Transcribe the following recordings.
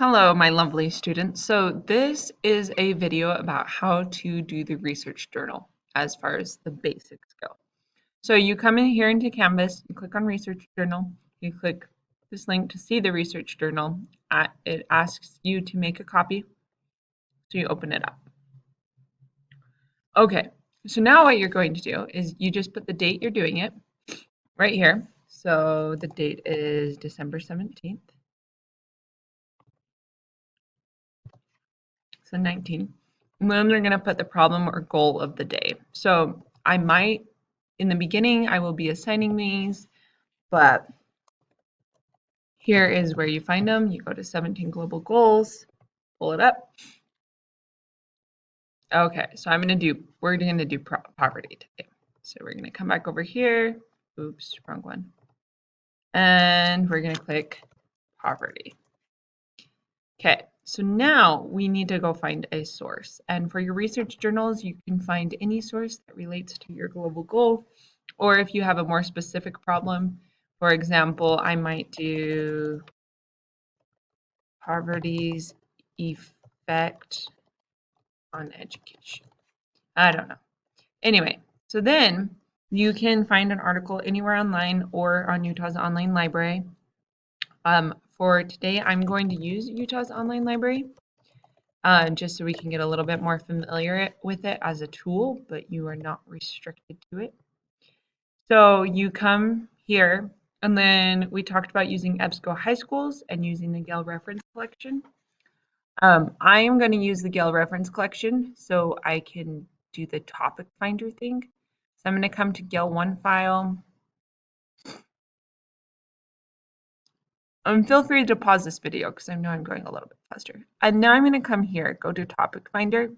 Hello, my lovely students. So this is a video about how to do the research journal as far as the basics go. So you come in here into Canvas, you click on research journal, you click this link to see the research journal. It asks you to make a copy, so you open it up. Okay, so now what you're going to do is you just put the date you're doing it right here. So the date is December 17th. So 19. And then they're going to put the problem or goal of the day. So I might, in the beginning, I will be assigning these, but here is where you find them. You go to 17 global goals, pull it up. Okay, so we're going to do poverty today. So we're going to come back over here. Oops, wrong one. And we're going to click poverty. Okay, so now we need to go find a source. And for your research journals, you can find any source that relates to your global goal. Or if you have a more specific problem, for example, I might do poverty's effect on education. I don't know. Anyway, so then you can find an article anywhere online or on Utah's online library. For today, I'm going to use Utah's online library. Just so we can get a little bit more familiar with it as a tool, but you are not restricted to it. So you come here, and then we talked about using EBSCO high schools and using the Gale reference collection. I am going to use the Gale reference collection so I can do the topic finder thing. So I'm going to come to Gale 1 file. Feel free to pause this video because I know I'm going a little bit faster. And now I'm going to come here, go to topic finder,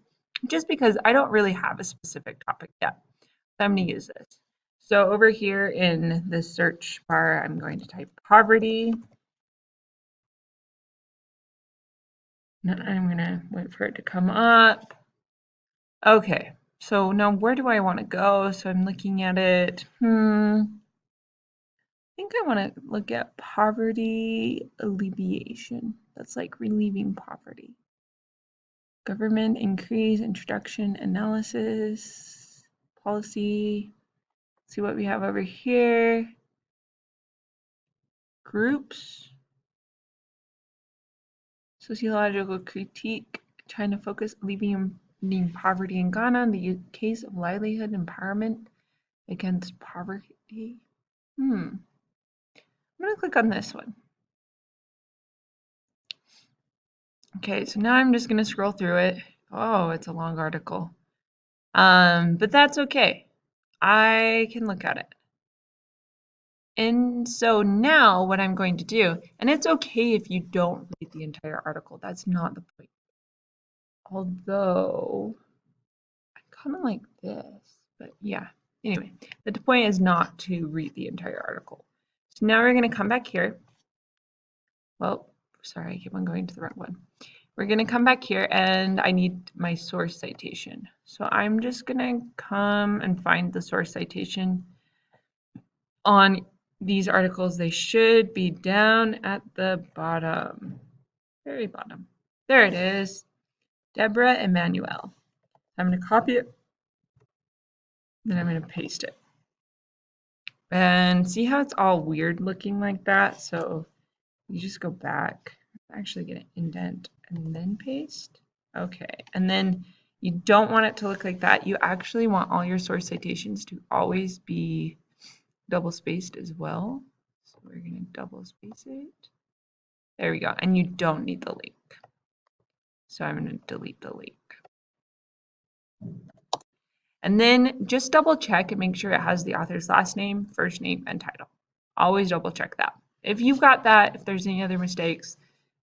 just because I don't really have a specific topic yet. So I'm going to use this. So over here in the search bar, I'm going to type poverty. And I'm going to wait for it to come up. Okay, so now where do I want to go? So I'm looking at it. I think I want to look at poverty alleviation. That's like relieving poverty. Government increase, introduction, analysis, policy. See what we have over here. Groups. Sociological critique, trying to focus alleviating poverty in Ghana, the case of livelihood empowerment against poverty. I'm going to click on this one. Okay, so now I'm just going to scroll through it. Oh, it's a long article. But that's okay. I can look at it. And so now what I'm going to do, and it's okay if you don't read the entire article, that's not the point. Although, I kind of like this, but yeah. Anyway, the point is not to read the entire article. So now we're going to come back here. Well, sorry, I keep on going to the wrong one. We're going to come back here and I need my source citation. So I'm just going to come and find the source citation on these articles. They should be down at the bottom, very bottom. There it is, Deborah Emanuel. I'm going to copy it, then I'm going to paste it. And see how it's all weird looking like that? So you just go back. I'm actually going to indent and then paste. Okay, and then you don't want it to look like that. You actually want all your source citations to always be double spaced as well. So we're going to double space it. There we go. And you don't need the link. So I'm going to delete the link. And then just double check and make sure it has the author's last name, first name, and title. Always double check that. If you've got that, if there's any other mistakes,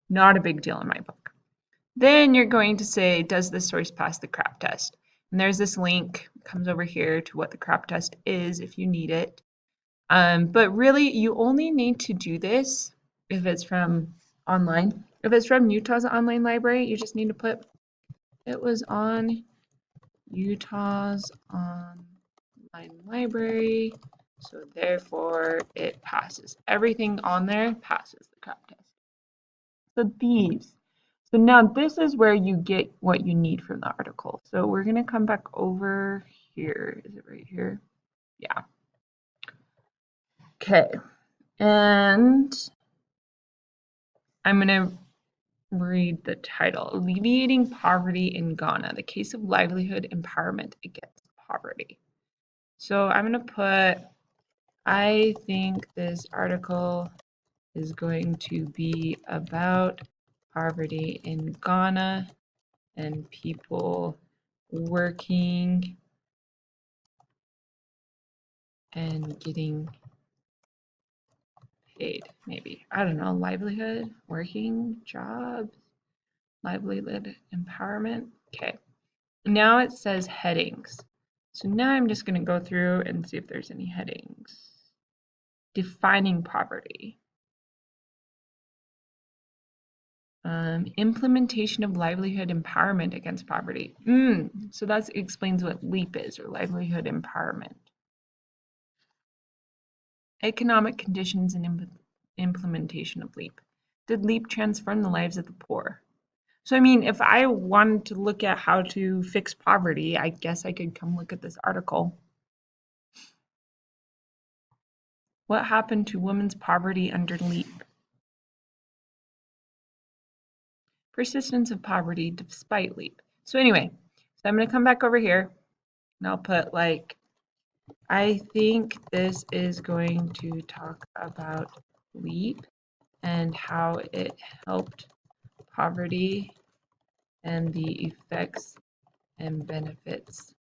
not a big deal in my book. Then you're going to say, does this source pass the CRAP test? And there's this link, comes over here to what the CRAP test is if you need it. But really, you only need to do this if it's from online. If it's from Utah's online library, you just need to put, it was on Utah's online library, so therefore it passes. Everything on there passes the CRAP test. So these, So now this is where you get what you need from the article. So we're going to come back over here. Is it right here? Yeah. Okay. And I'm going to read the title, Alleviating Poverty in Ghana, the Case of Livelihood Empowerment Against Poverty. So I'm going to put, I think this article is going to be about poverty in Ghana and people working and getting paid, maybe. I don't know, livelihood, working, jobs, livelihood, empowerment. Okay, now it says headings. So now I'm just going to go through and see if there's any headings. Defining poverty. Implementation of livelihood empowerment against poverty. So that explains what LEAP is, or livelihood empowerment. Economic conditions and implementation of LEAP. Did LEAP transform the lives of the poor? So, I mean, if I wanted to look at how to fix poverty, I guess I could come look at this article. What happened to women's poverty under LEAP? Persistence of poverty despite LEAP. So anyway, so I'm going to come back over here and I'll put like, I think this is going to talk about LEAP and how it helped poverty and the effects and benefits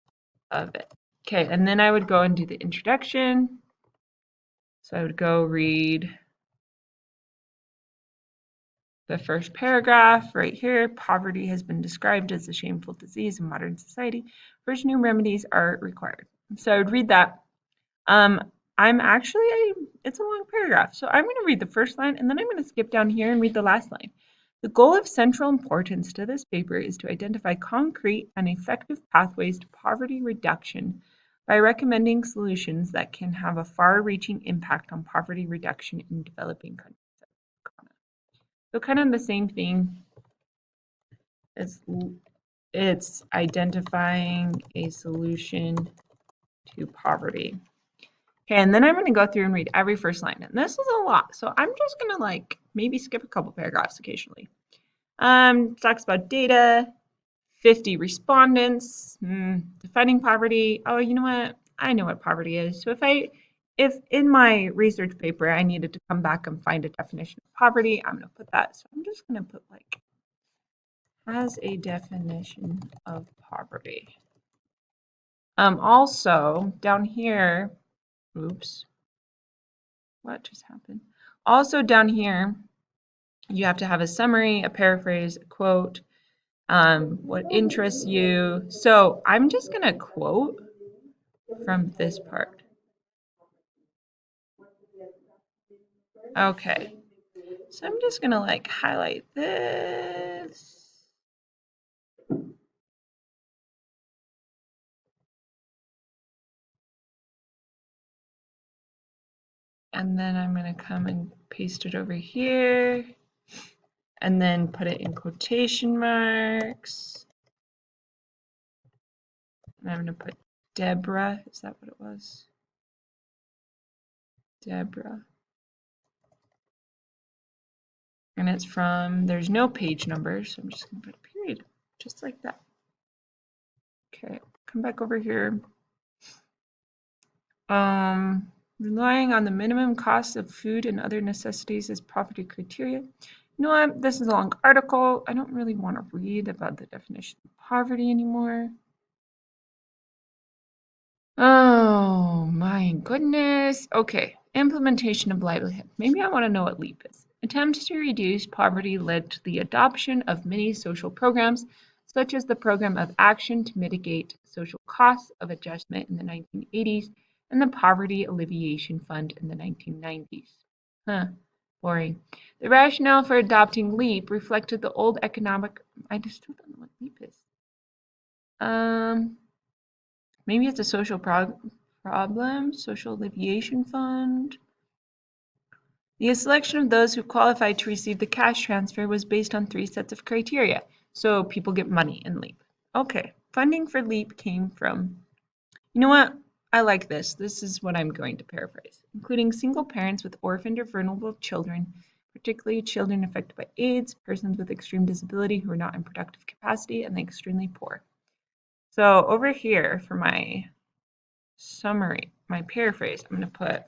of it. Okay, and then I would go and do the introduction. So I would go read the first paragraph right here. Poverty has been described as a shameful disease in modern society, for which new remedies are required. So I would read that. It's a long paragraph, so I'm going to read the first line and then I'm going to skip down here and read the last line. The goal of central importance to this paper is to identify concrete and effective pathways to poverty reduction by recommending solutions that can have a far-reaching impact on poverty reduction in developing countries. So kind of the same thing. It's identifying a solution to poverty. Okay, and then I'm going to go through and read every first line. And this is a lot, so I'm just going to like maybe skip a couple paragraphs occasionally. Talks about data, 50 respondents, defining poverty. Oh, you know what? I know what poverty is. So if in my research paper I needed to come back and find a definition of poverty, I'm going to put that. So I'm just going to put like, as a definition of poverty. Also down here, oops, what just happened? Also down here, you have to have a summary, a paraphrase, a quote, what interests you. So I'm just going to quote from this part. Okay, so I'm just going to like highlight this. And then I'm going to come and paste it over here and then put it in quotation marks. And I'm going to put Deborah. Is that what it was? Deborah. And it's from, there's no page number, so I'm just going to put a period, just like that. Okay, come back over here. Relying on the minimum cost of food and other necessities as poverty criteria. You know what? This is a long article. I don't really want to read about the definition of poverty anymore. Oh my goodness. Okay, implementation of livelihood. Maybe I want to know what LEAP is. Attempts to reduce poverty led to the adoption of many social programs, such as the Program of Action to Mitigate Social Costs of Adjustment in the 1980s and the Poverty Alleviation Fund in the 1990s. Boring. The rationale for adopting LEAP reflected the old economic. I just don't know what LEAP is. Maybe it's a social problem, social alleviation fund. The selection of those who qualified to receive the cash transfer was based on 3 sets of criteria. So people get money in LEAP. Okay, funding for LEAP came from, you know what? I like this. This is what I'm going to paraphrase. Including single parents with orphaned or vulnerable children, particularly children affected by AIDS, persons with extreme disability who are not in productive capacity, and the extremely poor. So over here for my summary, my paraphrase, I'm going to put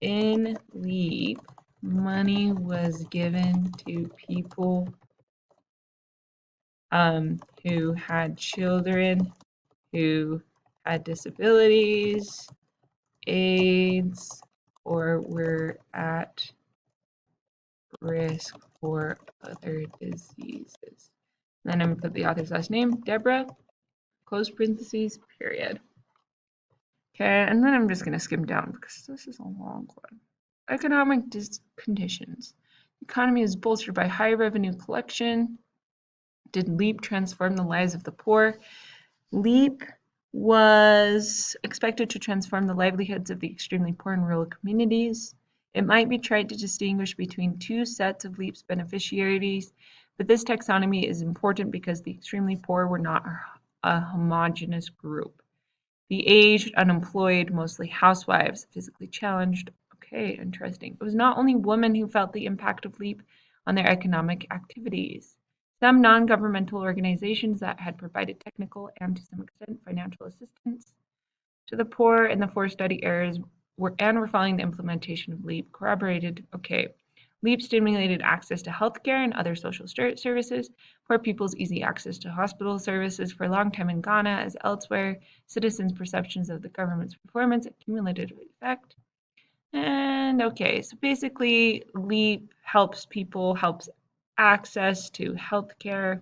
in LEAP, money was given to people who had children who had disabilities, AIDS, or were at risk for other diseases. Then I'm going to put the author's last name, Deborah, close parentheses, period. Okay, and then I'm just going to skim down because this is a long one. Economic conditions. The economy is bolstered by high revenue collection. Did LEAP transform the lives of the poor? LEAP was expected to transform the livelihoods of the extremely poor in rural communities. It might be tried to distinguish between 2 sets of LEAP's beneficiaries, but this taxonomy is important because the extremely poor were not a homogeneous group. The aged, unemployed, mostly housewives, physically challenged. Okay, interesting. It was not only women who felt the impact of LEAP on their economic activities. Some non-governmental organizations that had provided technical and to some extent financial assistance to the poor in the 4 study areas were following the implementation of LEAP corroborated, okay, LEAP stimulated access to healthcare and other social services, poor people's easy access to hospital services. For a long time in Ghana, as elsewhere, citizens' perceptions of the government's performance accumulated effect. And okay, so basically LEAP helps access to healthcare.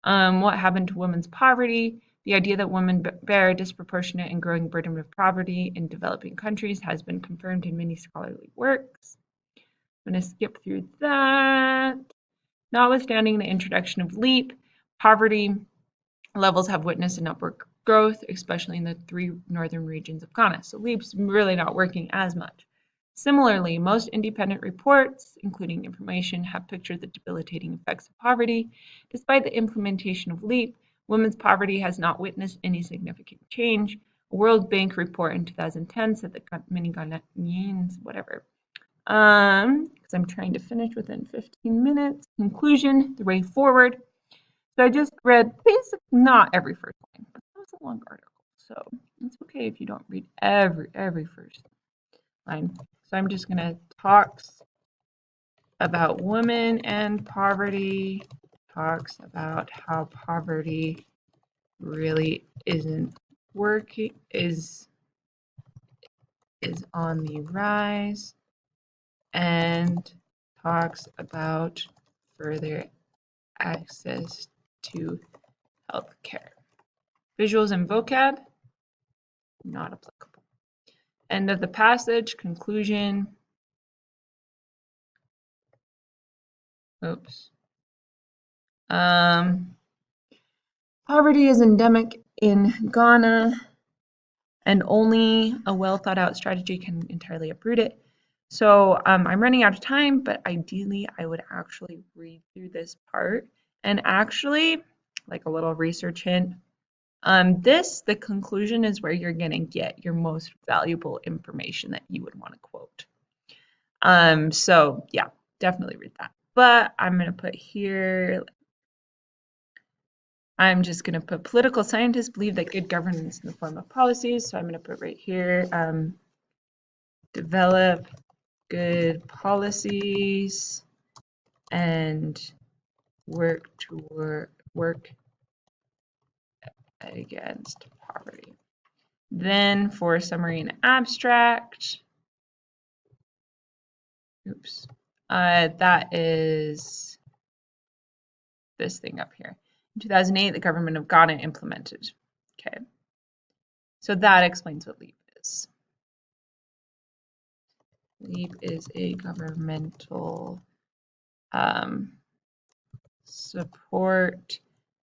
What happened to women's poverty? The idea that women bear a disproportionate and growing burden of poverty in developing countries has been confirmed in many scholarly works. I'm going to skip through that. Notwithstanding the introduction of LEAP, poverty levels have witnessed an upward growth, especially in the 3 northern regions of Ghana. So LEAP's really not working as much. Similarly, most independent reports, including information, have pictured the debilitating effects of poverty. Despite the implementation of LEAP, women's poverty has not witnessed any significant change. A World Bank report in 2010 said that many Ghanaians, because I'm trying to finish within 15 minutes. Conclusion, the way forward. So I just read not every first line, but that was a long article. So it's okay if you don't read every first line. So I'm just gonna talk about women and poverty, talks about how poverty really isn't working, is on the rise, and talks about further access to healthcare. Visuals and vocab, not applicable. End of the passage, conclusion. Oops. Poverty is endemic in Ghana, and only a well thought out strategy can entirely uproot it. So I'm running out of time, but ideally I would actually read through this part and actually, like a little research hint, the conclusion is where you're going to get your most valuable information that you would want to quote. So yeah, definitely read that. But I'm going to put here, I'm just going to put political scientists believe that good governance in the form of policies. So I'm going to put right here, develop good policies and work against poverty. Then for summary and abstract, that is this thing up here. In 2008, the government of Ghana implemented. Okay, so that explains what LEAP is. LEAP is a governmental support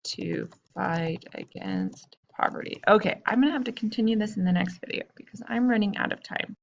to fight against poverty. Okay, I'm gonna have to continue this in the next video because I'm running out of time.